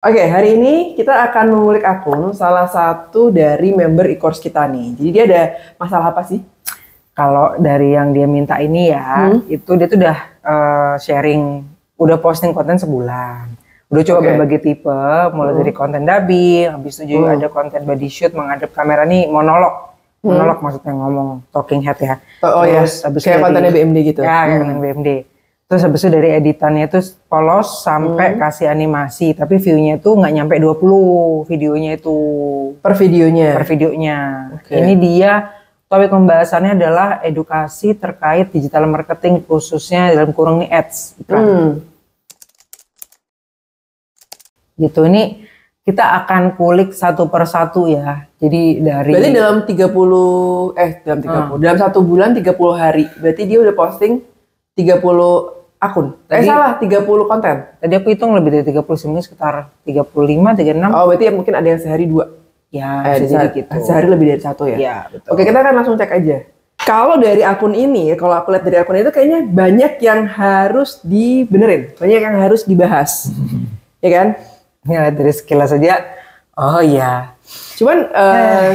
Oke, hari ini kita akan mengulik akun salah satu dari member e-course kita nih. Jadi dia ada masalah apa sih? Kalau dari yang dia minta ini ya, itu dia tuh udah sharing, udah posting konten sebulan. Udah coba berbagai tipe, mulai dari konten dubbing, habis itu juga ada konten body shoot, menghadap kamera nih, monolog. Monolog maksudnya ngomong, talking head ya. Oh ya, kayak kontennya BMD gitu. Ya, kayak konten BMD. Terus habis itu dari editannya itu polos sampai kasih animasi, tapi view-nya itu nggak nyampe 20 videonya itu. Per videonya? Per videonya. Ini dia, topik pembahasannya adalah edukasi terkait digital marketing, khususnya dalam kurung nih ads. Gitu, ini kita akan kulik satu per satu ya. Jadi dari... Berarti dalam 30, dalam 1 bulan 30 hari. Berarti dia udah posting 30 akun. Salah, 30 konten. Tadi aku hitung lebih dari 30, seminggu sekitar 35, 36. Oh, berarti ya mungkin ada yang sehari 2. Ya, bisa gitu. Sehari lebih dari 1 ya? Iya, betul. Oke, kita akan langsung cek aja. Kalau dari akun ini, kalau aku lihat dari akun itu kayaknya banyak yang harus dibenerin. Banyak yang harus dibahas. Ya kan? Ya, dari sekilas saja. Oh iya. Cuman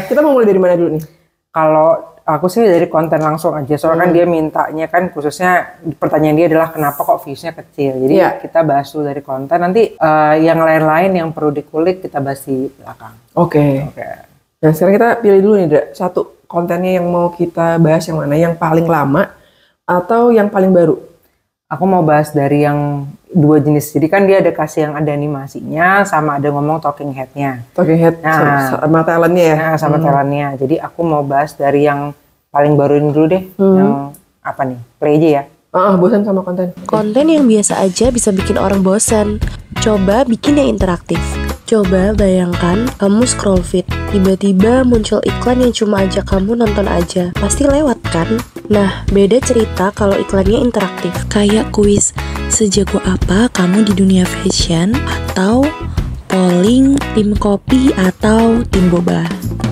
kita mau mulai dari mana dulu nih? Kalau aku sih dari konten langsung aja, soalnya kan dia mintanya kan khususnya pertanyaan dia adalah kenapa kok viewsnya kecil. Jadi kita bahas dulu dari konten, nanti yang lain-lain yang perlu dikulik kita bahas di belakang. Oke. Nah sekarang kita pilih dulu nih, Dra. Satu, kontennya yang mau kita bahas yang mana? Yang paling lama atau yang paling baru? Aku mau bahas dari yang 2 jenis. Jadi kan dia ada kasih yang ada animasinya, sama ada ngomong talking head-nya. Talking head sama talentnya ya? Nah, sama talentnya. Jadi aku mau bahas dari yang paling baru ini dulu deh. Yang apa nih? Play aja ya. Bosan sama konten. Konten yang biasa aja bisa bikin orang bosan. Coba bikin yang interaktif. Coba bayangkan kamu scroll feed, tiba-tiba muncul iklan yang cuma ajak kamu nonton aja. Pasti lewat kan? Nah, beda cerita kalau iklannya interaktif. Kayak kuis, sejago apa kamu di dunia fashion? Atau polling tim kopi atau tim boba.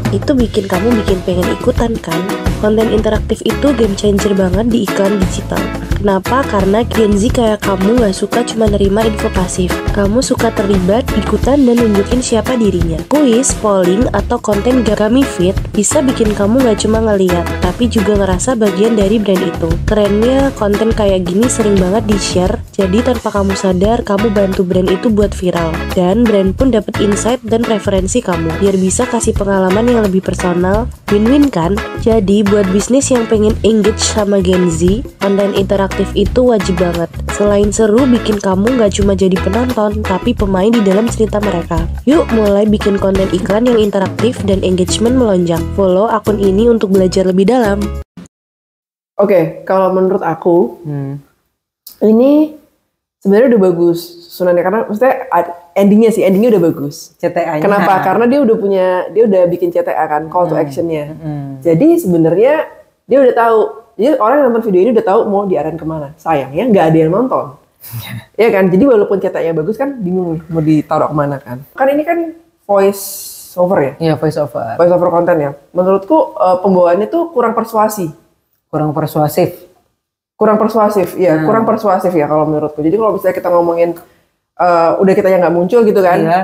Itu bikin kamu pengen ikutan kan? Konten interaktif itu game changer banget di iklan digital. Kenapa? Karena Gen Z kayak kamu gak suka cuma nerima info pasif. Kamu suka terlibat, ikutan, dan nunjukin siapa dirinya. Kuis, polling, atau konten Gami Feed bisa bikin kamu gak cuma ngeliat, tapi juga ngerasa bagian dari brand itu. Kerennya, konten kayak gini sering banget di-share, jadi tanpa kamu sadar, kamu bantu brand itu buat viral. Dan brand pun dapat insight dan preferensi kamu, biar bisa kasih pengalaman yang lebih personal. Win-win kan? Jadi, buat bisnis yang pengen engage sama Gen Z, konten interaktif itu wajib banget. Selain seru, bikin kamu gak cuma jadi penonton, tapi pemain di dalam cerita mereka. Yuk mulai bikin konten iklan yang interaktif dan engagement melonjak. Follow akun ini untuk belajar lebih dalam. Oke, kalau menurut aku ini sebenarnya udah bagus Sunannya, karena maksudnya endingnya udah bagus. CTA-nya. Kenapa? Karena dia udah bikin CTA kan, call to action-nya. Jadi sebenarnya dia udah tahu. Jadi orang yang nonton video ini udah tahu mau diarahin kemana. Sayangnya nggak ada yang nonton. Iya kan? Jadi walaupun CTA-nya bagus kan bingung mau ditaruh kemana kan. Kan ini kan voice over ya? Iya, voice over. Voice over konten ya. Menurutku pembawaannya tuh kurang persuasif. Kurang persuasif, iya. Kurang persuasif ya kalau menurutku. Jadi kalau misalnya kita ngomongin udah kita yang nggak muncul gitu kan. Iya.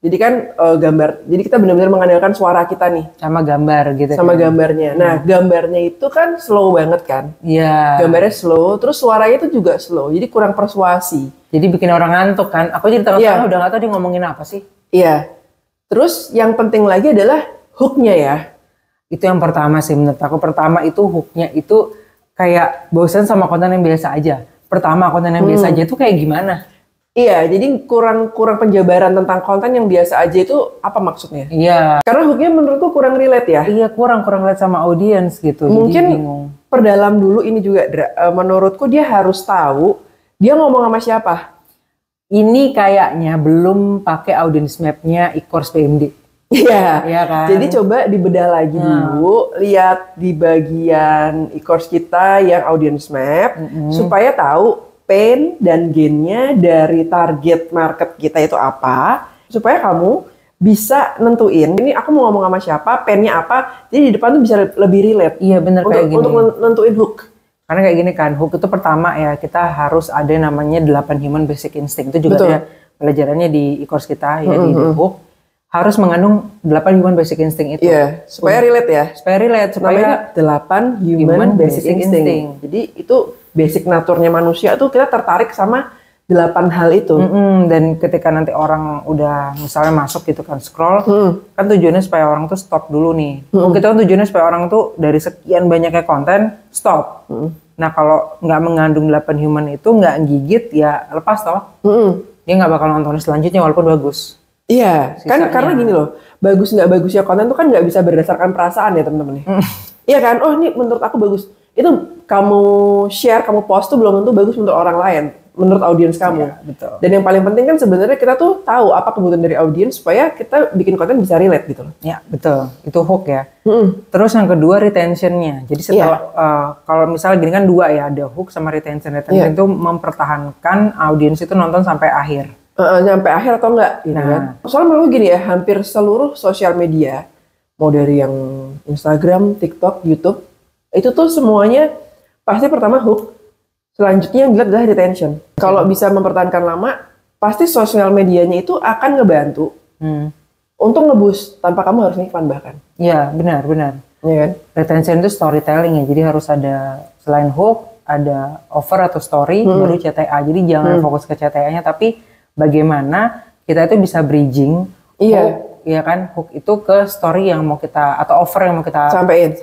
Jadi kan gambar, jadi kita benar-benar mengandalkan suara kita nih. Sama gambar gitu. Sama gambarnya. Nah gambarnya itu kan slow banget kan. Iya. Gambarnya slow, terus suaranya itu juga slow. Jadi kurang persuasi. Jadi bikin orang ngantuk kan. Aku jadi tengah-tengah udah gak tahu dia ngomongin apa sih. Iya. Terus yang penting lagi adalah hooknya ya. Itu yang pertama sih menurut aku. Pertama itu hooknya itu kayak bosan sama konten yang biasa aja. Pertama konten yang biasa aja itu kayak gimana? Iya, jadi kurang penjabaran tentang konten yang biasa aja itu apa maksudnya? Iya. Karena hooknya menurutku kurang relate ya. Iya, kurang relate sama audiens gitu. Mungkin jadi bingung. Perdalam dulu ini juga, menurutku dia harus tahu dia ngomong sama siapa. Ini kayaknya belum pakai audience map-nya e-course PMD. Iya, kan? Jadi coba dibedah lagi dulu, lihat di bagian e-course kita yang audience map, supaya tahu pain dan gain-nya dari target market kita itu apa, supaya kamu bisa nentuin, ini aku mau ngomong sama siapa, pain-nya apa, jadi di depan tuh bisa lebih relate. Iya benar kayak gini. Untuk nentuin hook. Karena kayak gini kan, hook itu pertama ya kita harus ada namanya 8 human basic instinct, itu juga ada pelajarannya di e-course kita ya di The Hook harus mengandung 8 human basic instinct itu. Iya, supaya relate ya. Supaya relate, supaya 8 human basic instinct. Jadi itu basic naturnya manusia tuh kita tertarik sama 8 hal itu. Dan ketika nanti orang udah misalnya masuk gitu kan scroll, kan tujuannya supaya orang tuh stop dulu nih. Kita kan tujuannya supaya orang tuh dari sekian banyaknya konten stop. Nah kalau nggak mengandung 8 human itu nggak gigit ya lepas toh. Dia nggak bakal nonton selanjutnya walaupun bagus. Iya, kan karena gini loh, bagus nggak bagusnya konten tuh kan nggak bisa berdasarkan perasaan ya teman-teman. Iya kan, oh ini menurut aku bagus. Itu kamu share, kamu post tuh belum tentu bagus menurut orang lain, menurut audiens kamu. Ya, betul. Dan yang paling penting kan sebenarnya kita tuh tahu apa kebutuhan dari audiens supaya kita bikin konten bisa relate gitu loh. Ya betul, itu hook ya. Terus yang kedua retentionnya. Jadi setelah kalau misalnya gini kan dua ya, ada hook sama retention. Retention itu mempertahankan audiens itu nonton sampai akhir. Sampai akhir atau enggak gitu kan. Soalnya menurut gini ya, hampir seluruh sosial media, mau dari yang Instagram, TikTok, YouTube, itu tuh semuanya pasti pertama hook, selanjutnya yang dilihat adalah retention. Kalau bisa mempertahankan lama, pasti sosial medianya itu akan ngebantu untuk nge-boost tanpa kamu harus ngiklan bahkan. Iya, benar. Iya kan? Retention itu storytelling ya, jadi harus ada selain hook, ada offer atau story, baru CTA. Jadi jangan fokus ke CTA-nya, tapi bagaimana kita itu bisa bridging hook, ya kan, hook itu ke story yang mau kita atau offer yang mau kita sampein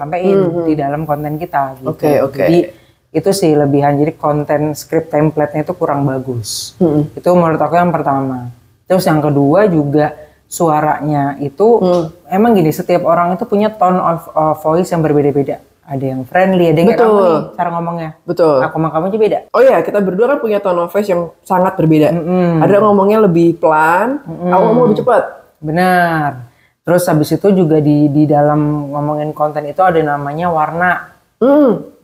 di dalam konten kita gitu. Jadi itu sih lebihan. Jadi konten script template-nya itu kurang bagus. Itu menurut aku yang pertama. Terus yang kedua juga suaranya itu emang gini, setiap orang itu punya tone of voice yang berbeda-beda. Ada yang friendly, ada yang kayak kamu nih cara ngomongnya. Betul. Aku sama kamu aja beda. Oh iya, kita berdua kan punya tone of voice yang sangat berbeda. Ada ngomongnya lebih pelan, aku ngomong lebih cepat. Benar. Terus habis itu juga di dalam ngomongin konten itu ada namanya warna.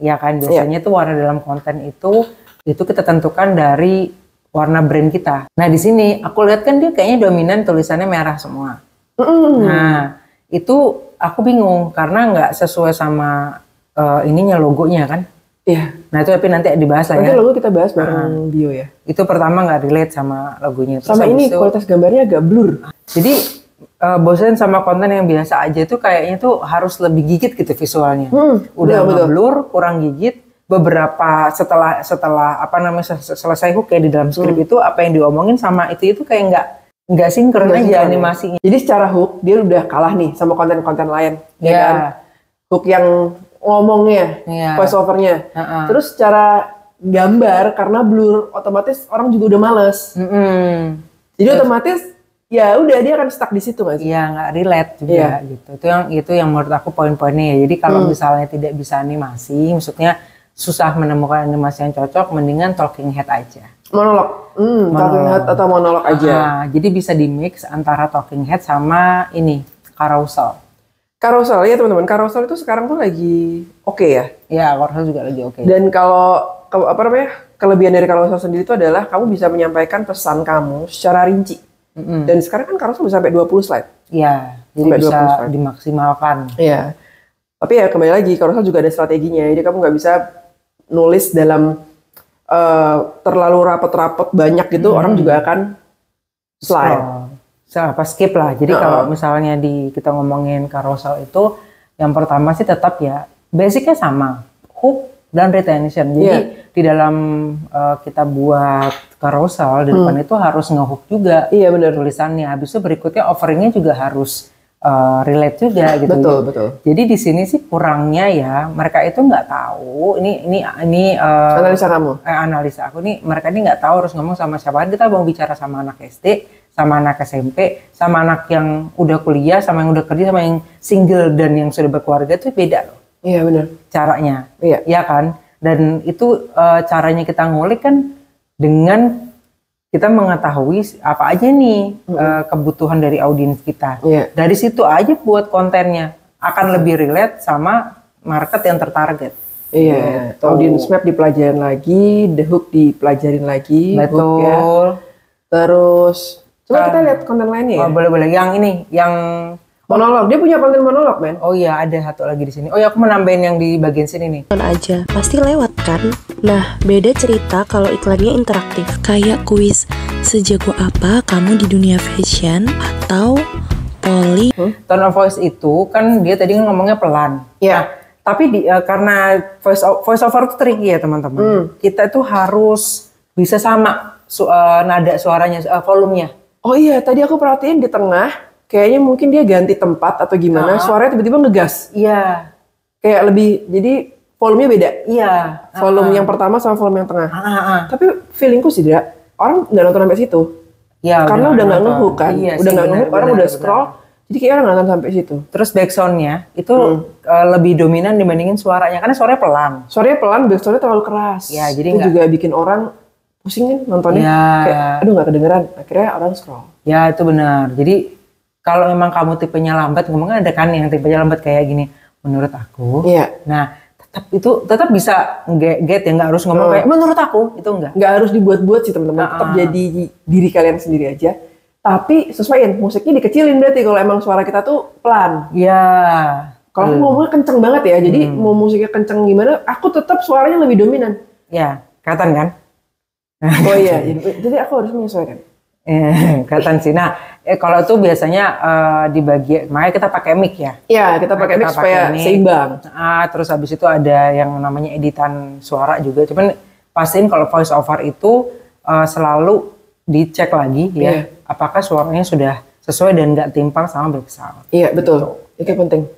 Ya kan, biasanya tuh warna dalam konten itu kita tentukan dari warna brand kita. Nah di sini aku lihat kan dia kayaknya dominan tulisannya merah semua. Nah itu aku bingung karena nggak sesuai sama ininya logonya kan. Iya. Nah itu tapi nanti dibahas lah ya. Nanti logo kita bahas bareng bio ya. Itu pertama nggak relate sama logonya. Terus sama ini itu, kualitas gambarnya agak blur. Jadi bosan sama konten yang biasa aja tuh kayaknya tuh harus lebih gigit gitu visualnya. Udah blur, kurang gigit. Beberapa setelah apa namanya selesai hook kayak di dalam skrip itu apa yang diomongin sama itu kayak nggak sinkron aja animasinya. Jadi secara hook dia udah kalah nih sama konten-konten lain. Ya kan? Hook yang ngomongnya, voice overnya. Terus secara gambar karena blur otomatis orang juga udah males. Jadi otomatis ya udah dia akan stuck di situ nggak sih? Iya, nggak relate juga gitu. Itu yang menurut aku poin-poinnya ya. Jadi kalau misalnya tidak bisa animasi, maksudnya susah menemukan animasi yang cocok, mendingan talking head aja. Monolog. Talking head atau monolog aja. Jadi bisa di mix antara talking head sama ini carousel. Carousel ya teman-teman. Carousel itu sekarang tuh lagi oke ya. Iya, carousel juga lagi oke. Dan kalau kelebihan dari carousel sendiri itu adalah kamu bisa menyampaikan pesan kamu secara rinci. Dan sekarang kan carousel bisa sampai 20 slide. Iya, jadi bisa dimaksimalkan. Iya. Tapi ya kembali lagi carousel juga ada strateginya. Jadi kamu nggak bisa nulis dalam terlalu rapet-rapet banyak gitu, orang juga akan slide. Skip lah. Jadi kalau misalnya kita ngomongin carousel itu, yang pertama sih tetap ya basicnya sama, hook dan retention. Jadi di dalam kita buat carousel di depan itu harus nge-hook juga. Iya benar. Tulisannya. Habis itu berikutnya offeringnya juga harus relate juga gitu. Betul. Jadi di sini sih kurangnya ya mereka itu nggak tahu. Ini analisa kamu. Analisa aku nih, mereka ini nggak tahu harus ngomong sama siapa. Kita mau bicara sama anak SD, sama anak SMP, sama anak yang udah kuliah, sama yang udah kerja, sama yang single dan yang sudah berkeluarga itu beda loh. Iya benar. Caranya, iya kan. Dan itu caranya kita ngulik kan dengan kita mengetahui apa aja nih kebutuhan dari audiens kita. Dari situ aja buat kontennya akan lebih relate sama market yang tertarget. Iya. Audience map dipelajarin lagi, the hook dipelajarin lagi. Betul. Hook, ya. Terus coba kita lihat konten lainnya ya. Boleh. Yang ini, yang monolog. Dia punya konten monolog, men. Oh iya, ada satu lagi di sini. Oh ya, aku mau nambahin yang di bagian sini nih. Aja, pasti lewat kan? Nah, beda cerita kalau iklannya interaktif, kayak kuis. Sejago apa kamu di dunia fashion atau poli? Tone of voice itu kan dia tadi ngomongnya pelan. Iya. Tapi karena voice over itu tricky ya teman-teman. Kita itu harus bisa sama nada suaranya, volumenya. Oh iya, tadi aku perhatiin di tengah, kayaknya mungkin dia ganti tempat atau gimana, suaranya tiba-tiba ngegas. Iya. Kayak lebih, jadi volumenya beda. Iya. Volume yang pertama sama volume yang tengah. Tapi feelingku sih, orang nggak nonton sampai situ. Ya, karena udah nggak ngehook kan. Iya, udah nggak ngehook, orang udah scroll. Jadi kayak orang nggak nonton sampai situ. Terus backsoundnya itu lebih dominan dibandingin suaranya, karena suaranya pelan. Suaranya pelan, backsoundnya terlalu keras. Ya, jadi itu juga bikin orang pusing kan nontonnya. Ya. Kayak, aduh nggak kedengeran. Akhirnya orang scroll. Ya itu benar. Jadi kalau memang kamu tipenya lambat, ngomongnya ada kan yang tipenya lambat kayak gini. Menurut aku. Iya. Nah tetap bisa get ya, nggak harus ngomong kayak menurut aku itu enggak. Nggak harus dibuat-buat sih teman-teman. Tetap jadi diri kalian sendiri aja. Tapi sesuaiin, musiknya dikecilin berarti kalau emang suara kita tuh pelan. Iya. Kalau ngomongnya kenceng banget ya, jadi mau musiknya kenceng gimana, aku tetap suaranya lebih dominan. Ya, kelihatan kan? Oh iya, jadi aku harus menyesuaikan. Kelihatan sih. Nah, kalau itu biasanya dibagi, makanya kita pakai mic ya. Iya, kita pakai mic supaya seimbang. Terus habis itu ada yang namanya editan suara juga. Cuman pastiin kalau voice over itu selalu dicek lagi ya, apakah suaranya sudah sesuai dan nggak timpang sama background. Iya betul, itu penting.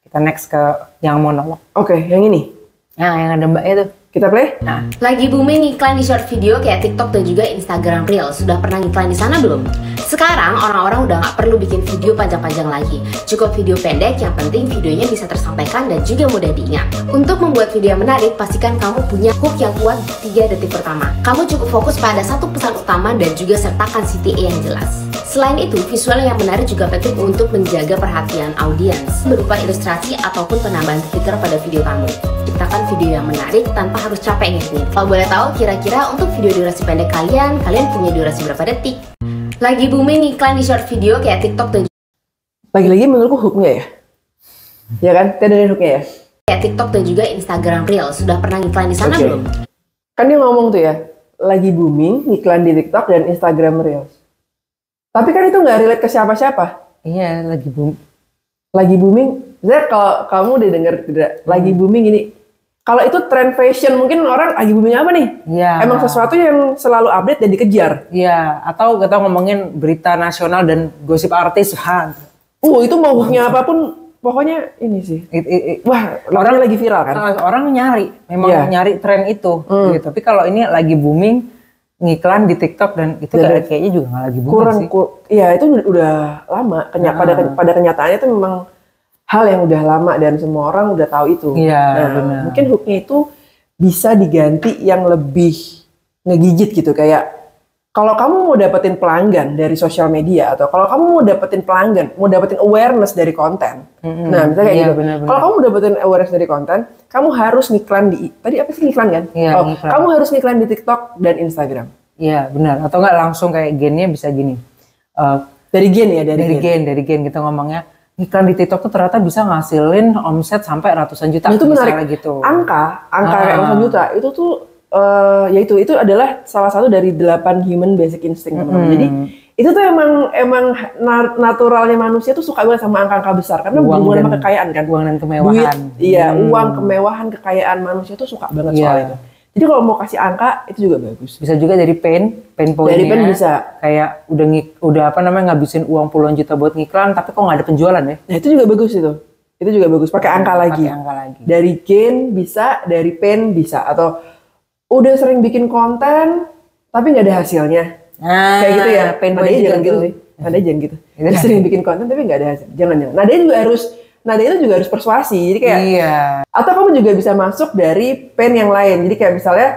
Kita next ke yang monolog. Oke, yang ini. Yang ada mbak itu. Kita play? Nah, lagi booming iklan di short video kayak TikTok dan juga Instagram Reels. Sudah pernah iklan di sana belum? Sekarang orang-orang udah nggak perlu bikin video panjang-panjang lagi. Cukup video pendek, yang penting videonya bisa tersampaikan dan juga mudah diingat. Untuk membuat video yang menarik, pastikan kamu punya hook yang kuat di 3 detik pertama. Kamu cukup fokus pada satu pesan utama dan juga sertakan CTA yang jelas. Selain itu, visual yang menarik juga penting untuk menjaga perhatian audiens berupa ilustrasi ataupun penambahan stiker pada video kamu. Ciptakan video yang menarik tanpa harus capek ngedit. Kalau boleh tahu, kira-kira untuk video durasi pendek kalian punya durasi berapa detik? Lagi booming iklan di short video kayak TikTok dan lagi-lagi menurutku hooknya ya. Ya kan? Kita dari hooknya ya. Kayak TikTok dan juga Instagram Reels. Sudah pernah iklan di sana belum? Kan dia ngomong tuh ya, lagi booming iklan di TikTok dan Instagram Reels. Tapi kan itu nggak relate ke siapa-siapa. Iya, lagi booming. Lagi booming. Sebenarnya kalau kamu udah denger tidak, lagi booming ini. Kalau itu trend fashion, mungkin orang lagi booming apa nih? Iya. Emang sesuatu yang selalu update dan dikejar. Iya, atau kita ngomongin berita nasional dan gosip artis. Itu mau hooknya apapun, pokoknya ini sih. Wah, orang lagi viral kan? Orang nyari, memang nyari tren itu. Gitu. Tapi kalau ini lagi booming, ngiklan di TikTok dan itu kayaknya juga nggak lagi booming sih. Iya, itu udah lama. Pada kenyataannya itu memang hal yang udah lama dan semua orang udah tahu itu. Iya, benar. Mungkin hooknya itu bisa diganti yang lebih ngegigit gitu, kayak kalau kamu mau dapetin pelanggan dari sosial media atau kalau kamu mau dapetin pelanggan, mau dapetin awareness dari konten. Nah, misalnya kayak gitu. Kalau kamu dapetin awareness dari konten, kamu harus ngiklan di tadi apa sih ngiklan kan? Iya, ngiklan. Kamu harus ngiklan di TikTok dan Instagram. Iya, benar. Atau enggak langsung kayak gennya bisa gini. Dari gen ya, dari gen kita ngomongnya. Iklan di TikTok tuh ternyata bisa ngasilin omset sampai ratusan juta. Nah, itu menarik. Gitu. Angka kayak ratusan juta itu tuh itu adalah salah satu dari 8 human basic instinct teman-teman. Jadi itu tuh emang naturalnya manusia tuh suka banget sama angka-angka besar karena berhubungan sama kekayaan kan. Uang dan kemewahan. Uang, kemewahan, kekayaan manusia tuh suka banget soal itu. Jadi kalau mau kasih angka itu juga bagus. Bisa juga dari pain pointnya. Dari pain bisa. Kayak udah ngabisin uang puluhan juta buat ngiklan tapi kok nggak ada penjualan ya? Nah itu juga bagus itu. Itu juga bagus. Pakai angka lagi. Dari gain bisa, dari pain bisa. Atau udah sering bikin konten tapi nggak ada hasilnya. Kayak gitu ya. Pain nadanya jangan gitu sih. Nadanya jangan gitu. Udah sering bikin konten tapi nggak ada hasil. Jangan. Nadanya juga harus. Nada itu juga harus persuasi, jadi kayak atau kamu juga bisa masuk dari pen yang lain, jadi kayak misalnya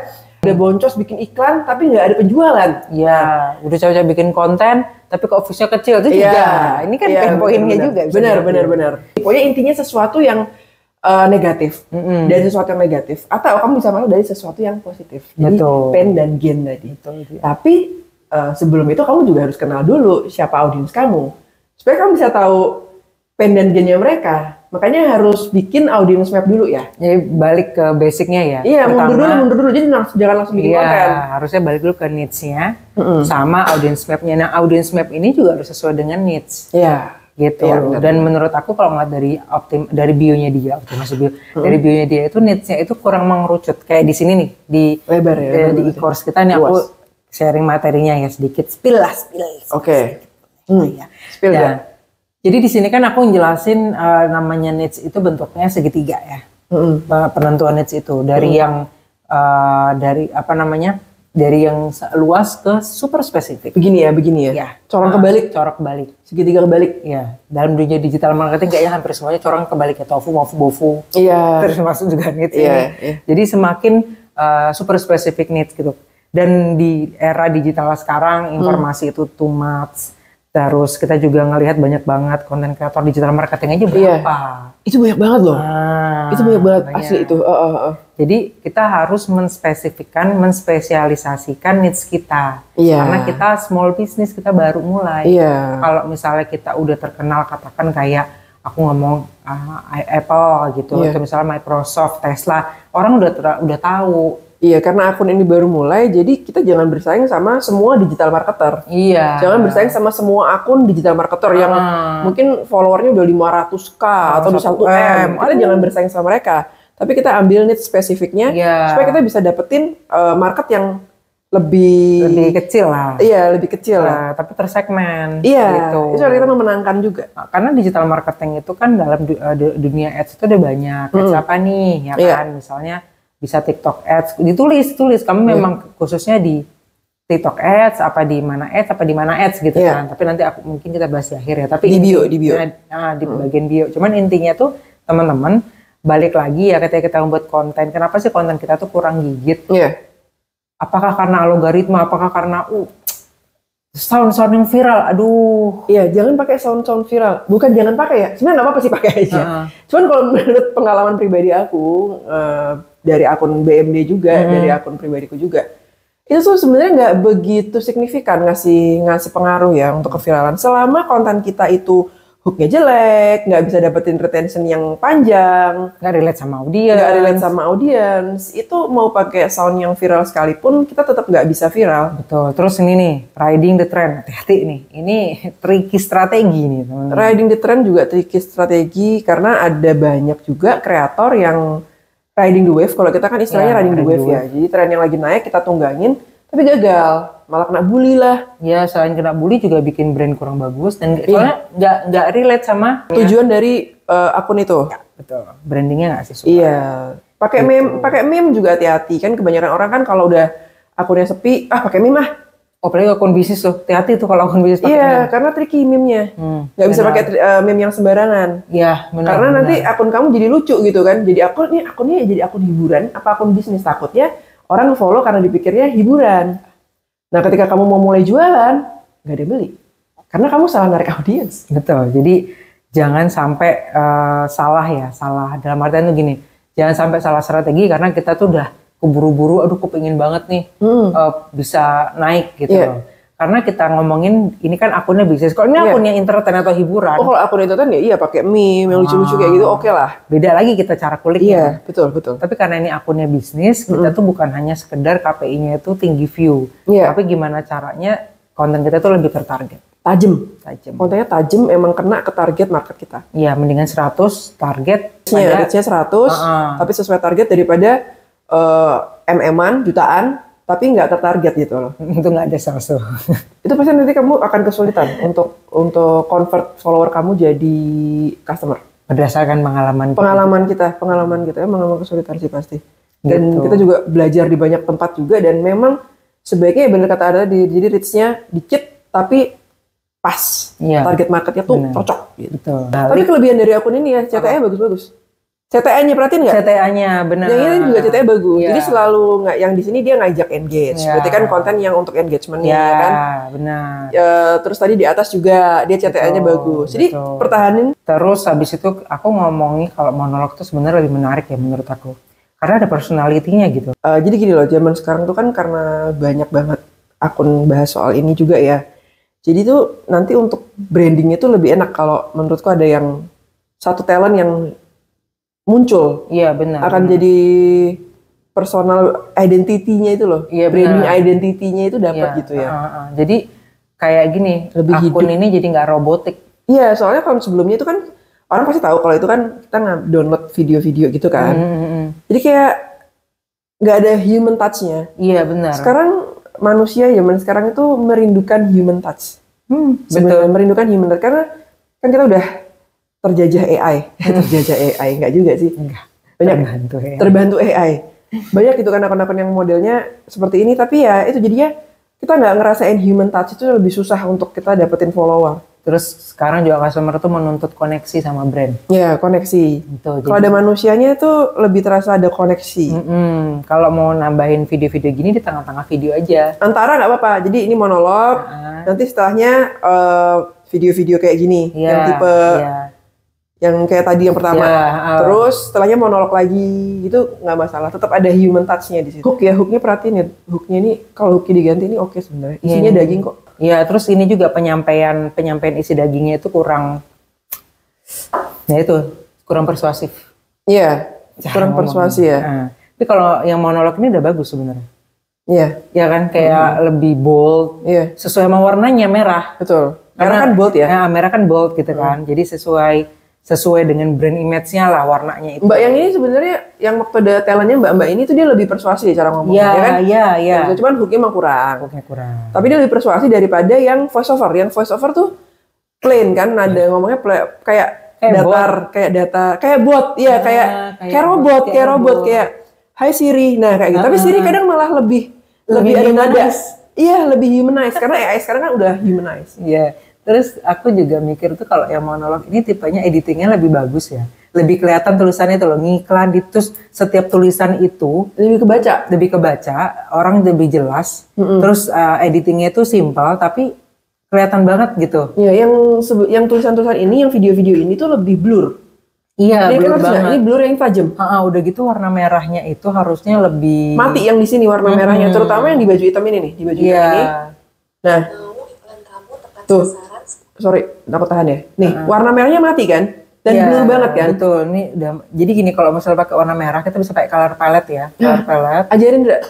udah boncos bikin iklan tapi nggak ada penjualan. Iya, udah coba bikin konten tapi kok views-nya kecil itu juga. Ini kan pen poinnya juga. Benar. Pokoknya intinya sesuatu yang negatif dari sesuatu yang negatif, atau kamu bisa masuk dari sesuatu yang positif. Jadi pen dan gain tadi. Tapi sebelum itu kamu juga harus kenal dulu siapa audiens kamu supaya kamu bisa tahu pen dan gennya mereka. Makanya harus bikin audience map dulu ya. Jadi balik ke basicnya ya. Iya, mundur dulu. Jadi jangan langsung bikin konten. Harusnya balik dulu ke needs-nya sama audience map-nya. Nah, audience map ini juga harus sesuai dengan needs. Iya. Gitu. Iya, Dan menurut aku kalau ngeliat dari bio-nya dia, dari bio-nya dia itu needs-nya itu kurang mengerucut. Kayak di sini nih, di lebar ya. Di e-course kita nih aku sharing materinya ya sedikit. Spill. Oke. Spill ya. Jadi di sini kan aku ngejelasin namanya needs itu bentuknya segitiga ya. Penentuan needs itu dari yang dari yang luas ke super spesifik. Begini ya. Ya. Corong kebalik. Segitiga kebalik. Ya. Dalam dunia digital marketing kayaknya hampir semuanya corong kebalik ya. Tofu, mofu, bofu. Iya. Terus masuk juga needs ini. Iya. Jadi semakin super spesifik needs gitu. Dan di era digital sekarang informasi itu too much. Terus kita juga ngelihat banyak banget konten kreator digital marketing aja berapa. Iya. Itu banyak banget loh. Itu banyak banget asli itu. Jadi kita harus menspesialisasikan needs kita. Iya. Karena kita small business, kita baru mulai. Iya. Kalau misalnya kita udah terkenal, katakan kayak aku ngomong Apple gitu, atau misalnya Microsoft, Tesla, orang udah tahu. Iya, karena akun ini baru mulai, jadi kita jangan bersaing sama semua digital marketer. Iya. Jangan bersaing sama semua akun digital marketer yang mungkin followernya udah 500k atau 1M. Kita jangan bersaing sama mereka. Tapi kita ambil niche spesifiknya supaya kita bisa dapetin market yang lebih kecil lah. Iya, lebih kecil lah. Tapi tersegmen. Iya, gitu. itu kita memenangkan juga. Karena digital marketing itu kan dalam dunia ads itu ada banyak. Ads apa nih, ya kan? Misalnya bisa TikTok ads, ditulis kamu memang khususnya di TikTok ads apa di mana ads gitu kan. Tapi nanti mungkin kita bahas di akhir ya. Tapi di bio. di bagian bio. Cuman intinya tuh teman-teman balik lagi ya ketika kita membuat konten. Kenapa sih konten kita tuh kurang gigit? Iya. Apakah karena algoritma? Apakah karena sound yang viral? Aduh. Iya, jangan pakai sound viral. Bukan jangan pakai ya. Sebenarnya nggak apa-apa sih pakai aja. Cuman kalau menurut pengalaman pribadi aku dari akun BMD juga, dari akun pribadiku juga, itu tuh sebenarnya nggak begitu signifikan ngasih pengaruh ya untuk keviralan. Selama konten kita itu hooknya jelek, nggak bisa dapetin retention yang panjang, nggak relate sama audiens, itu mau pakai sound yang viral sekalipun kita tetap nggak bisa viral. Betul. Terus ini nih, riding the trend, hati-hati nih, ini tricky strategi nih teman-teman. Riding the trend juga tricky strategi karena ada banyak juga kreator yang riding the wave. Kalau kita kan istilahnya riding the wave ya. Jadi tren yang lagi naik kita tunggangin, tapi gagal, malah kena bully lah. Ya, selain kena bully juga bikin brand kurang bagus dan soalnya nggak relate sama tujuan dari akun itu. Ya, betul. Brandingnya nggak sesuai. Iya. Pakai meme juga hati-hati kan, kebanyakan orang kan kalau udah akunnya sepi, pakai meme ah. Apalagi akun bisnis tuh, hati-hati tuh kalau akun bisnis pakai meme. Iya, karena tricky meme-nya. Nggak bisa pakai meme yang sembarangan. Iya, benar. Karena nanti akun kamu jadi lucu gitu kan. Jadi akunnya jadi akun hiburan, apa akun bisnis, takutnya orang follow karena dipikirnya hiburan. Nah, ketika kamu mau mulai jualan, nggak ada yang beli. Karena kamu salah narik audiens. Betul. Jadi jangan sampai salah dalam artian tuh gini. Jangan sampai salah strategi karena kita tuh udah keburu-buru, aduh kepingin banget nih bisa naik gitu loh. Karena kita ngomongin ini kan akunnya bisnis. Kalau ini akunnya entertain atau hiburan. Oh, kalau akun entertain ya iya pakai meme yang lucu-lucu kayak gitu oke lah. Beda lagi kita cara kuliknya. Iya, betul. Tapi karena ini akunnya bisnis, kita tuh bukan hanya sekedar KPI-nya itu tinggi view. Tapi gimana caranya konten kita tuh lebih tertarget. Tajam. Kontennya tajam, emang kena ke target market kita. Iya, mendingan 100 target. Reach-nya 100, tapi sesuai target daripada MM-an, jutaan, tapi nggak tertarget gitu loh. Itu nggak ada sales tuh. Itu pasti nanti kamu akan kesulitan untuk convert follower kamu jadi customer. Berdasarkan pengalaman kita emang kesulitan sih pasti. Dan kita juga belajar di banyak tempat juga, dan memang sebaiknya benar kata Ada, jadi reach-nya dikit tapi pas. Target marketnya tuh cocok gitu. Betul. Tapi kelebihan dari akun ini ya, CTA bagus-bagus. CTA-nya perhatiin nggak? CTA-nya benar. Yang ini juga CTA bagus. Jadi selalu yang di sini dia ngajak engage. Berarti kan konten yang untuk engagement ya kan? Benar. Terus tadi di atas juga dia CTA-nya bagus. Jadi pertahanin. Terus habis itu aku ngomongin kalau monolog tuh sebenarnya lebih menarik ya menurut aku. Karena ada personality-nya gitu. Jadi gini loh, zaman sekarang tuh kan karena banyak banget akun bahas soal ini juga ya. Jadi tuh nanti untuk brandingnya tuh lebih enak kalau menurutku ada yang satu talent yang muncul. Iya benar. Akan jadi personal identity-nya itu loh. Iya, branding benar. identity-nya itu dapat Iya, gitu ya. Jadi kayak gini, Lebih akun hidup. ini jadi nggak robotik. Iya, soalnya kalau sebelumnya itu kan orang pasti tahu kalau itu kan kita download video-video gitu kan. Jadi kayak nggak ada human touch-nya. Iya benar. Sekarang manusia zaman sekarang itu merindukan human touch. Sebenarnya merindukan human touch karena kan kita udah terjajah AI. Terjajah AI enggak juga sih. Banyak terbantu AI. Banyak gitu kan akun-akun yang modelnya seperti ini, tapi ya itu jadinya kita nggak ngerasain human touch, itu lebih susah untuk kita dapetin follower. Terus sekarang juga customer tuh menuntut koneksi sama brand. Ya, koneksi. Gitu, Kalau ada manusianya itu lebih terasa ada koneksi. Kalau mau nambahin video-video gini di tengah-tengah video aja. Antara nggak apa-apa, jadi ini monolog, nanti setelahnya video-video kayak gini, Iya, yang tipe iya. yang kayak tadi yang pertama. Ya, Terus setelahnya monolog lagi, itu nggak masalah. Tetap ada human touch-nya di situ. Hook ya, hooknya perhatiin ya. Hooknya ini kalau hooknya diganti ini oke sebenarnya. Isinya daging kok. Iya, terus ini juga penyampaian isi dagingnya itu kurang, ya itu kurang persuasif. Iya, kurang persuasi ya. Nah, tapi kalau yang monolog ini udah bagus sebenarnya. Iya, Ya kan kayak lebih bold, iya, sesuai sama warnanya merah. betul. Karena kan bold ya. Nah, merah kan bold gitu kan. Jadi sesuai dengan brand image-nya lah warnanya itu. Mbak yang ini sebenarnya yang waktu ada talentnya mbak-mbak ini tuh dia lebih persuasi cara ngomongnya, ya kan? Iya. Cuman hooknya emang kurang. Hooknya kurang. Tapi dia lebih persuasi daripada yang voice over. Yang voice over tuh plain kan, nada ngomongnya kayak datar, kayak data, kayak bot, iya kayak robot, kayak Hai Siri. Nah kayak gitu. Tapi Siri kadang malah lebih ada nada. Iya, lebih humanize karena AI sekarang kan udah humanize. Iya. Terus aku juga mikir tuh kalau yang monolog ini tipenya editingnya lebih bagus ya. Lebih kelihatan tulisannya itu loh, ngiklan di terus setiap tulisan itu lebih kebaca, orang lebih jelas. Terus editingnya itu simpel tapi kelihatan banget gitu. Iya, yang tulisan-tulisan ini, yang video-video ini tuh lebih blur. Iya, Ini blur kan banget. ini blur yang tajam. Udah gitu warna merahnya itu harusnya lebih Mati yang di sini warna merahnya, terutama yang di baju hitam ini nih, di baju hitam ini. Nah, tuh, sorry, aku tahan ya. Nih, warna merahnya mati kan? Dan blur banget kan? Betul, ini udah. Jadi gini, kalau misalnya pakai warna merah kita bisa pakai color palette ya. Color palette. Ajarin enggak?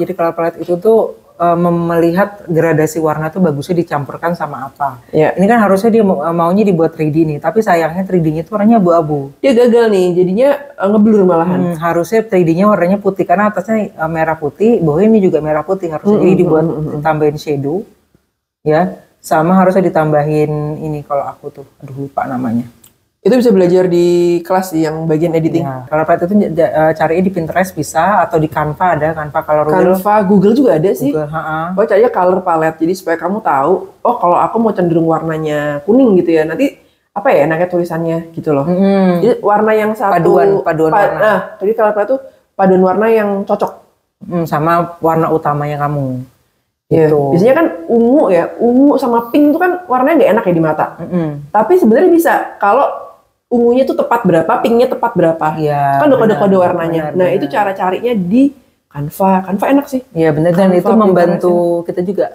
Jadi color palette itu tuh melihat gradasi warna tuh bagusnya dicampurkan sama apa. Iya. Ini kan harusnya dia maunya dibuat 3D nih, tapi sayangnya 3D-nya tuh warnanya abu-abu. Dia gagal nih, jadinya ngeblur malahan. Harusnya 3D-nya warnanya putih karena atasnya merah putih, bawahnya ini juga merah putih harusnya. Jadi dibuat ditambahin shadow, ya. Sama harusnya ditambahin ini kalau aku tuh, aduh lupa namanya. Itu bisa belajar di kelas sih, yang bagian editing. Ya, color palette itu carinya di Pinterest bisa atau di Canva ada, Canva Color Wheel. Canva, Google juga ada sih. Google, Oh, carinya color palette, jadi supaya kamu tahu, oh kalau aku mau cenderung warnanya kuning gitu ya, nanti apa ya enaknya tulisannya gitu loh. Jadi warna yang satu Paduan warna. Nah, jadi color palette tuh paduan warna yang cocok. Sama warna utamanya kamu. Iya. Gitu. Biasanya kan ungu sama pink tuh kan warnanya nggak enak ya di mata. Tapi sebenarnya bisa kalau ungunya tuh tepat berapa, pinknya tepat berapa. Iya. Kan udah kode-kode warnanya. Nah itu cara carinya di Canva. Canva enak sih. Iya benar, dan Canva itu membantu kita juga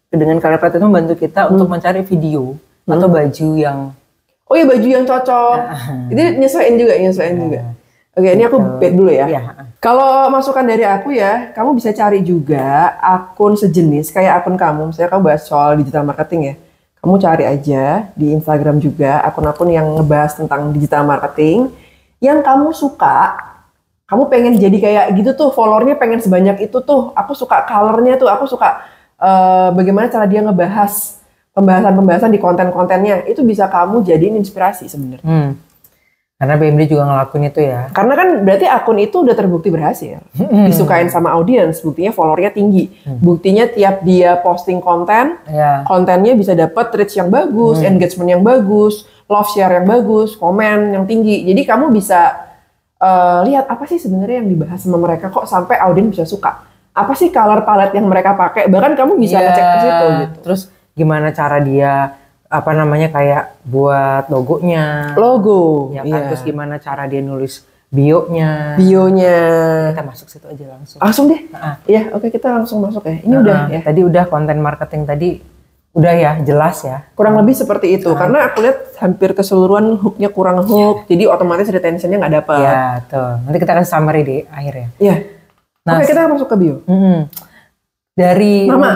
dengan color palette itu membantu kita untuk mencari video atau baju yang. Oh iya, baju yang cocok. Itu nyesuaiin juga. Oke, ini aku back dulu ya. Iya. Kalau masukan dari aku ya, kamu bisa cari juga akun sejenis kayak akun kamu. Misalnya kamu bahas soal digital marketing ya. Kamu cari aja di Instagram juga akun-akun yang ngebahas tentang digital marketing yang kamu suka. Kamu pengen jadi kayak gitu tuh, followernya pengen sebanyak itu tuh. Aku suka colornya tuh, aku suka bagaimana cara dia ngebahas pembahasan di konten-kontennya. Itu bisa kamu jadiin inspirasi sebenarnya. Karena BMD juga ngelakuin itu ya. Karena kan berarti akun itu udah terbukti berhasil. Disukain sama audiens, buktinya followernya tinggi. Buktinya tiap dia posting konten, kontennya bisa dapat reach yang bagus, engagement yang bagus, love share yang bagus, komen yang tinggi. Jadi kamu bisa lihat apa sih sebenarnya yang dibahas sama mereka kok sampai audiens bisa suka. Apa sih color palette yang mereka pakai? Bahkan kamu bisa ngecek ke situ gitu. Terus gimana cara dia kayak buat logonya. Logo. Ya kan, terus gimana cara dia nulis bionya. Kita masuk situ aja langsung. Langsung deh. Iya, oke kita langsung masuk ya. Ini udah ya. Tadi udah konten marketing tadi Udah ya, jelas ya. Kurang lebih seperti itu. Karena aku lihat hampir keseluruhan hooknya kurang hook. Jadi otomatis retentionnya nggak dapat. Ya, tuh. Nanti kita kasih summary di akhirnya. Iya. Nah, Oke, kita masuk ke bio. Dari Nama.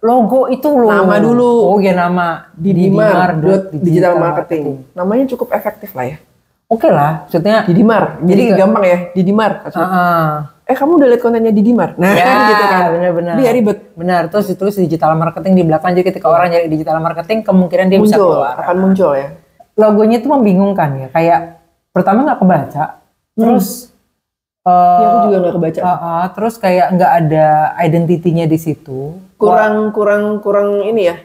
logo itu loh. Nama dulu. Oh ya, nama. Didimar Digital Marketing. Namanya cukup efektif lah ya. Oke lah, maksudnya. Didimar. Jadi gampang ya, Didimar. Kamu udah lihat kontennya Didimar? Nah, ya, gitu kan. Benar-benar. Dia ribet. Benar, terus ditulis digital marketing di belakang. Jadi ketika orang nyari digital marketing, kemungkinan dia bisa keluar. Akan muncul ya. Logonya itu membingungkan ya. Kayak pertama nggak kebaca, terus ya aku juga nggak kebaca. Terus kayak nggak ada identitinya di situ. Kurang ini ya.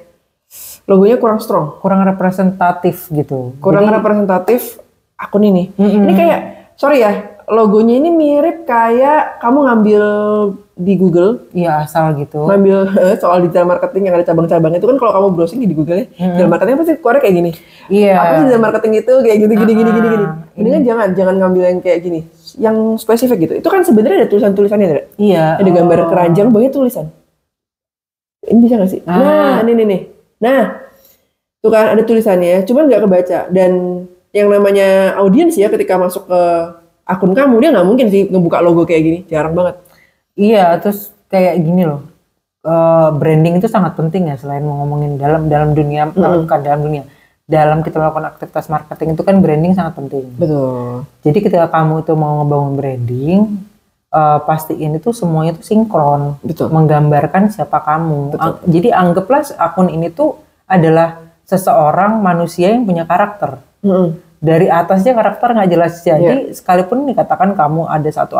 Logonya kurang strong. Kurang representatif gitu. Kurang representatif akun ini. Ini kayak, sorry ya, logonya ini mirip kayak kamu ngambil di Google. Iya, asal gitu. Ngambil soal digital marketing yang ada cabang-cabangnya itu kan kalau kamu browsing di Google ya, digital marketing pasti keluarnya kayak gini. Iya. Apa sih digital marketing itu kayak gini. Ini kan jangan ngambil yang kayak gini, yang spesifik gitu. Itu kan sebenarnya ada tulisan-tulisannya, tidak? Iya. Ada gambar keranjang, bawahnya tulisan. Ini bisa nggak sih? Nah, ini nih. Nah, tuh kan ada tulisannya, cuman nggak kebaca. Dan yang namanya audiens ya, ketika masuk ke akun kamu, dia nggak mungkin sih ngebuka logo kayak gini, jarang banget. Iya, terus kayak gini loh, branding itu sangat penting ya, selain ngomongin dalam dunia, bukan dalam dunia, dalam kita melakukan aktivitas marketing itu kan branding sangat penting. Betul. Jadi ketika kamu itu mau ngebangun branding, pastiin itu semuanya itu sinkron, Betul. menggambarkan siapa kamu. Betul. Jadi anggaplah akun ini tuh adalah seseorang manusia yang punya karakter. Dari atasnya karakter nggak jelas, jadi sekalipun dikatakan kamu ada satu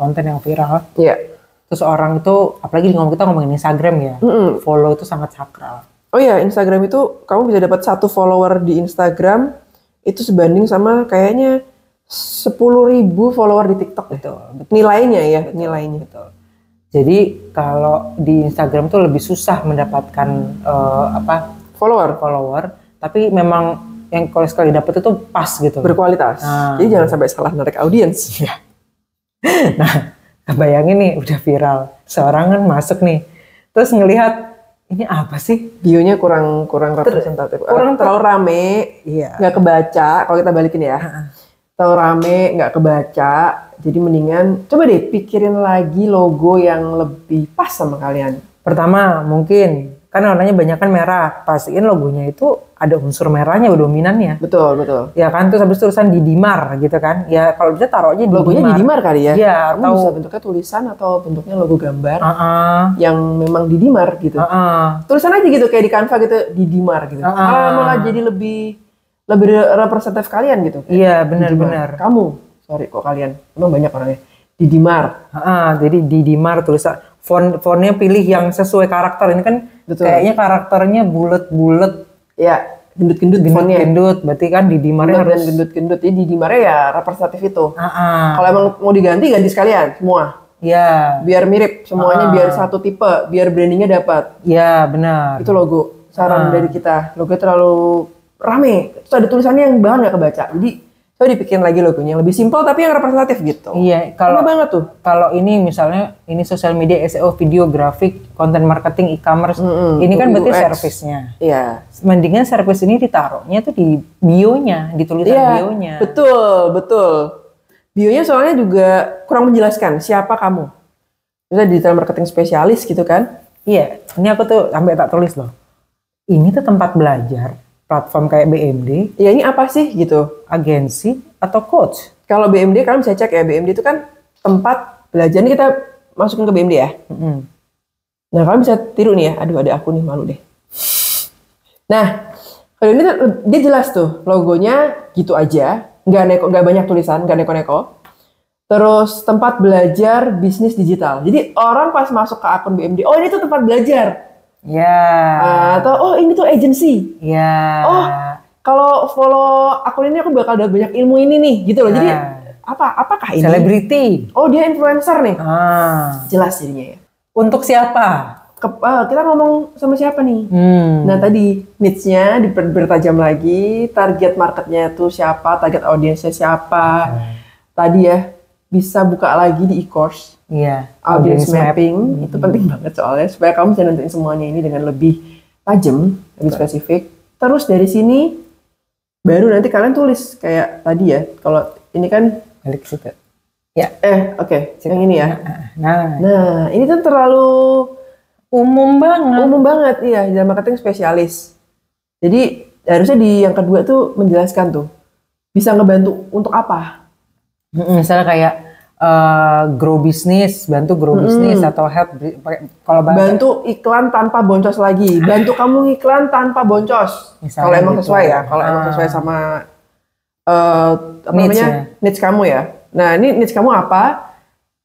konten yang viral, terus orang itu, apalagi kita ngomongin Instagram ya, follow itu sangat sakral. Oh ya, Instagram itu kamu bisa dapat 1 follower di Instagram itu sebanding sama kayaknya 10.000 follower di TikTok. Betul. Nilainya ya, nilainya. Betul. Jadi kalau di Instagram tuh lebih susah mendapatkan follower, tapi memang yang kalau sekali dapet itu pas gitu. Berkualitas. Jadi jangan sampai salah narik audiens. Nah, bayangin nih udah viral. Seorang kan masuk nih. Terus ngelihat ini apa sih? Bionya kurang representatif. Terlalu rame, nggak kebaca. Kalau kita balikin ya. Terlalu rame, nggak kebaca. Jadi mendingan coba deh pikirin lagi logo yang lebih pas sama kalian. Pertama mungkin kan warnanya banyak kan merah, pastiin logonya itu ada unsur merahnya dominannya. Betul. Ya kan, terus habis tulisan Didimar gitu kan. Ya kalau bisa taruhnya Didimar. Logonya Didimar kali ya. Iya, atau bisa bentuknya tulisan atau bentuknya logo gambar yang memang Didimar gitu. Tulisan aja gitu kayak di Canva gitu, Didimar gitu. Malah jadi lebih representatif kalian gitu. Iya, benar. Kamu, sorry kok kalian. Emang banyak orangnya. Didimar. Jadi Didimar tulisan fontnya pilih yang sesuai karakter. Ini kan kayaknya karakternya bulat-bulat. Ya, gendut-gendut fontnya. Gendut, berarti kan Didimarnya harus gendut-gendut. Jadi Didimarnya ya representatif itu. Kalau emang mau ganti sekalian semua. Ya. Biar mirip semuanya, biar satu tipe, biar brandingnya dapat. Ya, benar. Itu logo. Saran dari kita. Logo terlalu rame. Terus ada tulisannya yang bahkan nggak kebaca. Jadi coba dipikirin lagi logonya lebih simpel tapi yang representatif gitu. Iya, kalau banget tuh. Kalau ini misalnya ini sosial media, SEO, video, grafik, konten marketing, e-commerce, ini kan berarti service-nya. Iya. Mendingan service ini ditaruhnya tuh di bio-nya, di tulisan bio-nya. Betul. Bio-nya soalnya juga kurang menjelaskan siapa kamu. Misalnya digital marketing spesialis gitu kan? Iya, ini aku tuh sampai tak tulis loh. Ini tuh tempat belajar. Platform kayak BMD. Ya ini apa sih gitu? Agensi atau coach? Kalau BMD kalian bisa cek ya, BMD itu kan tempat belajar. Ini kita masukin ke BMD ya. Nah kalian bisa tiru nih ya. Aduh ada aku nih, malu deh. Nah kalau ini dia jelas tuh logonya gitu aja, nggak banyak tulisan, nggak neko-neko. Terus tempat belajar bisnis digital. Jadi orang pas masuk ke akun BMD, oh ini tuh tempat belajar. Ya. Atau ini tuh agency. Ya. Oh, kalau follow akun ini aku bakal dapat banyak ilmu ini nih, gitu loh. Jadi apakah ini? Selebriti. Oh, dia influencer nih. Jelas jadinya ya. Untuk siapa? Kita ngomong sama siapa nih? Nah, tadi niche-nya dipertajam lagi, target marketnya tuh siapa, target audiensnya siapa. Tadi ya bisa buka lagi di e-course. Iya, audience mapping itu penting banget soalnya supaya kamu bisa nentuin semuanya ini dengan lebih tajam, lebih spesifik. Terus dari sini baru nanti kalian tulis kayak tadi ya. Kalau ini kan balik ke situ. Ya. Oke. Yang ini ya. Nah, ini tuh terlalu umum banget. umum banget, iya, digital marketing spesialis. Jadi harusnya di yang kedua tuh menjelaskan tuh bisa ngebantu untuk apa. Misalnya kayak grow bisnis, bantu grow bisnis atau help kalau bantu iklan tanpa boncos lagi, bantu kamu iklan tanpa boncos. Kalau emang gitu. sesuai ya, kalau emang sesuai sama apa namanya niche kamu ya. Nah ini niche kamu apa?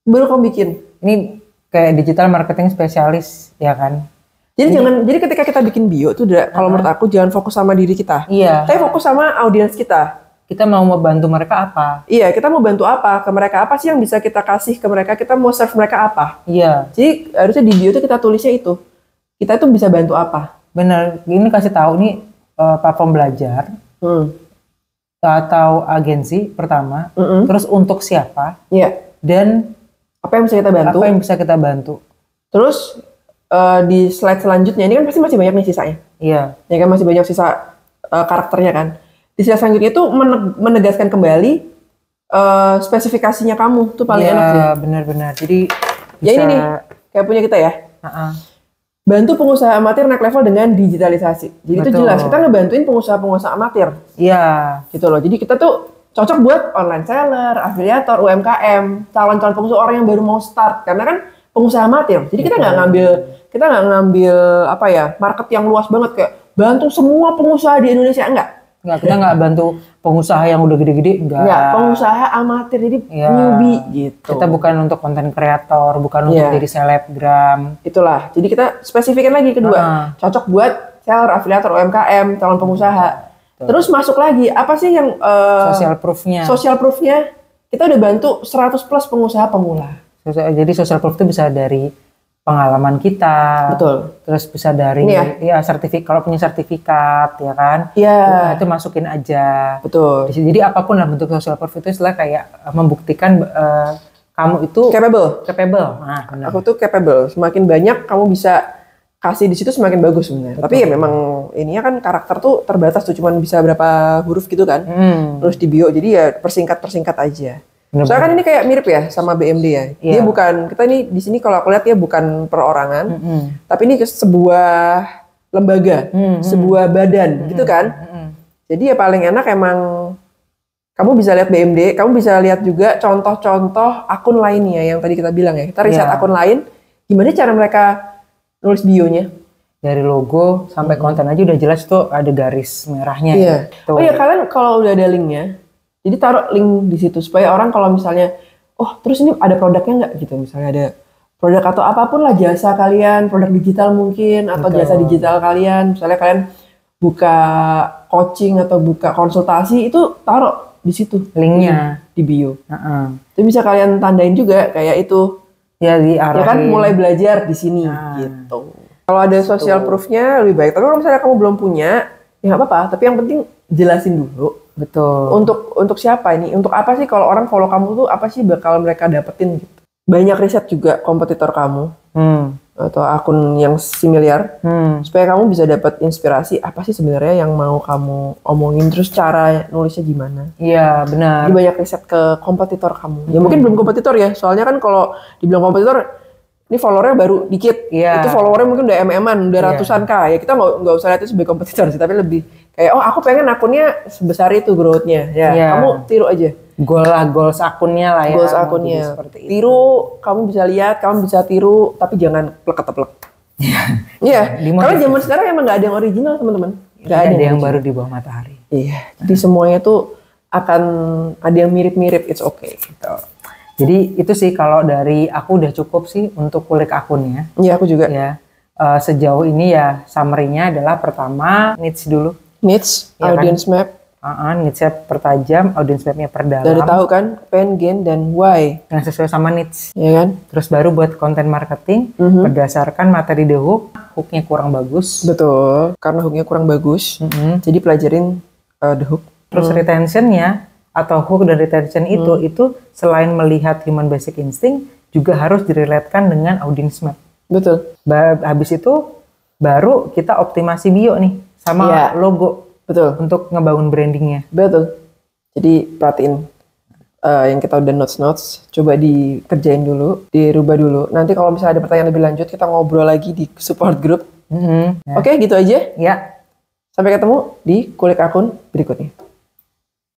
Baru kamu bikin. Ini kayak digital marketing spesialis ya kan. Jadi ketika kita bikin bio tuh kalau menurut aku jangan fokus sama diri kita. Iya. Tapi fokus sama audiens kita. Kita mau membantu mereka apa? Iya, kita mau bantu apa ke mereka? Apa sih yang bisa kita kasih ke mereka? Kita mau serve mereka apa? Iya. Jadi harusnya di bio tuh kita tulisnya itu. Kita tuh bisa bantu apa? Bener. Ini kasih tahu nih platform belajar atau agensi pertama. Terus untuk siapa? Iya. Dan apa yang bisa kita bantu? Apa yang bisa kita bantu? Terus di slide selanjutnya ini kan pasti masih banyak nih sisanya. Iya. Ya kan masih banyak sisa karakternya kan. Di slide selanjutnya itu menegaskan kembali spesifikasinya kamu tuh paling enak sih. Iya, benar-benar. Jadi ya ini nih kayak punya kita ya. Bantu pengusaha amatir naik level dengan digitalisasi. Jadi itu jelas kita ngebantuin pengusaha-pengusaha amatir. Iya. Gitu loh. Jadi kita tuh cocok buat online seller, afiliator, UMKM, calon-calon pengusaha orang yang baru mau start. Karena kan pengusaha amatir. Jadi kita nggak ngambil apa ya market yang luas banget kayak bantu semua pengusaha di Indonesia enggak. Enggak, kita nggak bantu pengusaha yang udah gede-gede, enggak. Pengusaha amatir, jadi newbie gitu. Kita bukan untuk konten kreator, bukan untuk jadi selebgram. Itulah, jadi kita spesifikin lagi kedua, cocok buat seller, afiliator, UMKM, calon pengusaha. Terus masuk lagi, apa sih yang social proof-nya? Social proof-nya, kita udah bantu 100 plus pengusaha pemula. Jadi social proof itu bisa dari pengalaman kita, betul. Terus bisa dari sertifikat, kalau punya sertifikat ya kan, itu masukin aja, betul. Jadi apapun lah bentuk social proof itu istilah kayak membuktikan kamu itu capable. Nah, benar. Aku tuh capable. Semakin banyak kamu bisa kasih di situ semakin bagus sebenarnya. Tapi ya memang ininya kan karakter tuh terbatas tuh, cuman bisa berapa huruf gitu kan, terus di bio, jadi ya persingkat aja. Soalnya kan ini kayak mirip ya sama BMD ya. Dia bukan, kita ini di sini kalau aku lihat ya bukan perorangan, tapi ini sebuah lembaga, sebuah badan gitu kan. Jadi ya paling enak emang kamu bisa lihat BMD, kamu bisa lihat juga contoh-contoh akun lainnya yang tadi kita bilang ya. Kita riset akun lain, gimana cara mereka nulis bionya. Dari logo sampai konten aja udah jelas tuh ada garis merahnya. Gitu. Oh iya, kalian kalau udah ada linknya, jadi taruh link di situ supaya orang kalau misalnya, oh terus ini ada produknya nggak gitu, misalnya ada produk atau apapun lah, jasa kalian, produk digital mungkin atau jasa digital kalian, misalnya kalian buka coaching atau buka konsultasi, itu taruh di situ linknya di bio. Itu bisa kalian tandain juga kayak itu ya diarahin. Ya kan mulai belajar di sini gitu. Kalau ada social proof-nya lebih baik. Tapi kalau misalnya kamu belum punya, ya nggak apa-apa. Tapi yang penting jelasin dulu. Betul. Untuk siapa ini? Untuk apa sih kalau orang follow kamu tuh apa sih bakal mereka dapetin gitu? Banyak riset juga kompetitor kamu atau akun yang similar supaya kamu bisa dapat inspirasi apa sih sebenarnya yang mau kamu omongin, terus cara nulisnya gimana? Iya benar. Jadi banyak riset ke kompetitor kamu. Ya mungkin belum kompetitor ya, soalnya kan kalau dibilang kompetitor ini followernya baru dikit, itu followernya mungkin udah MM-an, udah ratusan K. Ya kita nggak usah lihat itu sebagai kompetitor sih, tapi lebih kayak aku pengen akunnya sebesar itu growth-nya. Ya, kamu tiru aja. Goals akunnya lah ya. Goals akunnya. Tiru, kamu bisa lihat, kamu bisa tiru, tapi jangan plek-plek. Iya. Karena zaman sekarang emang nggak ada yang original teman-teman. Nggak ada yang baru di bawah matahari. Iya. Jadi semuanya tuh akan ada yang mirip-mirip, it's okay. Gitu. Jadi itu sih kalau dari aku udah cukup sih untuk kulik akunnya. Iya aku juga. Ya sejauh ini ya summary-nya adalah pertama niche dulu. Niche, ya audience kan? Map. Niche-nya pertajam, audience map-nya perdalam. Dari tahu kan pain, gain, dan why. Yang sesuai sama niche. Iya kan? Terus baru buat content marketing berdasarkan materi the hook, hook-nya kurang bagus. Betul, karena hook-nya kurang bagus. Jadi pelajarin the hook. Terus retention-nya atau hook dan retention itu selain melihat human basic instinct juga harus direlatekan dengan audience map. Betul. Habis itu baru kita optimasi bio nih sama logo. Betul. Untuk ngebangun brandingnya. Betul. Jadi perhatiin yang kita udah notes, coba dikerjain dulu, dirubah dulu. Nanti kalau misalnya ada pertanyaan lebih lanjut, kita ngobrol lagi di support group. Oke, gitu aja. Ya. Sampai ketemu di kulik akun berikutnya.